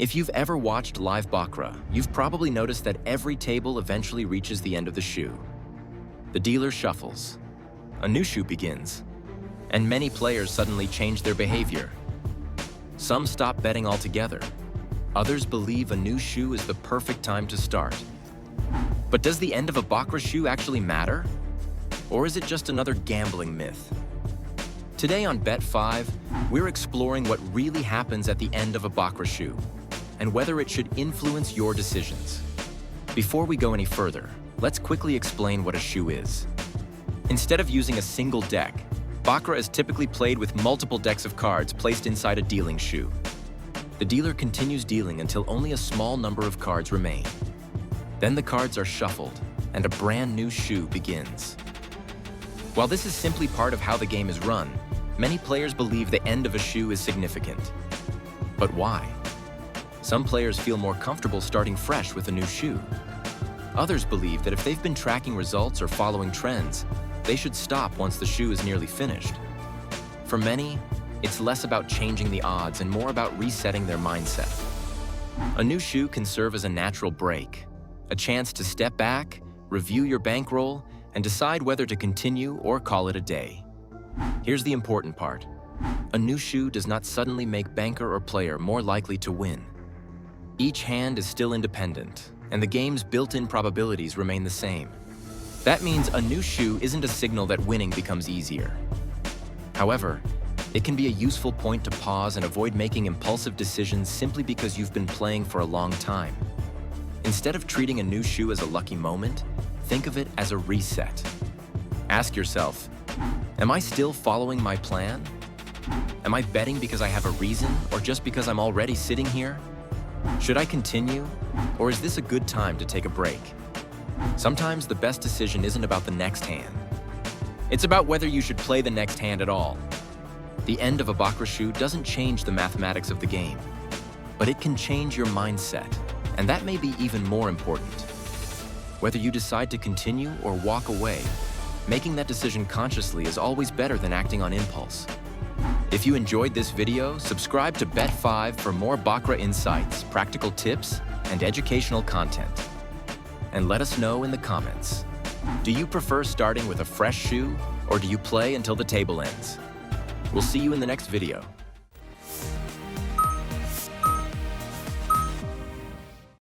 If you've ever watched live Baccarat, you've probably noticed that every table eventually reaches the end of the shoe. The dealer shuffles. A new shoe begins. And many players suddenly change their behavior. Some stop betting altogether. Others believe a new shoe is the perfect time to start. But does the end of a Baccarat shoe actually matter? Or is it just another gambling myth? Today on Bet 5, we're exploring what really happens at the end of a Baccarat shoe and whether it should influence your decisions. Before we go any further, let's quickly explain what a shoe is. Instead of using a single deck, Baccarat is typically played with multiple decks of cards placed inside a dealing shoe. The dealer continues dealing until only a small number of cards remain. Then the cards are shuffled, and a brand new shoe begins. While this is simply part of how the game is run, many players believe the end of a shoe is significant. But why? Some players feel more comfortable starting fresh with a new shoe. Others believe that if they've been tracking results or following trends, they should stop once the shoe is nearly finished. For many, it's less about changing the odds and more about resetting their mindset. A new shoe can serve as a natural break, a chance to step back, review your bankroll, and decide whether to continue or call it a day. Here's the important part. A new shoe does not suddenly make banker or player more likely to win. Each hand is still independent, and the game's built-in probabilities remain the same. That means a new shoe isn't a signal that winning becomes easier. However, it can be a useful point to pause and avoid making impulsive decisions simply because you've been playing for a long time. Instead of treating a new shoe as a lucky moment, think of it as a reset. Ask yourself, am I still following my plan? Am I betting because I have a reason or just because I'm already sitting here? Should I continue, or is this a good time to take a break? Sometimes the best decision isn't about the next hand. It's about whether you should play the next hand at all. The end of a Baccarat shoe doesn't change the mathematics of the game, but it can change your mindset, and that may be even more important. Whether you decide to continue or walk away, making that decision consciously is always better than acting on impulse. If you enjoyed this video, subscribe to Bet 5 for more Baccarat insights, practical tips, and educational content. And let us know in the comments. Do you prefer starting with a fresh shoe, or do you play until the table ends? We'll see you in the next video.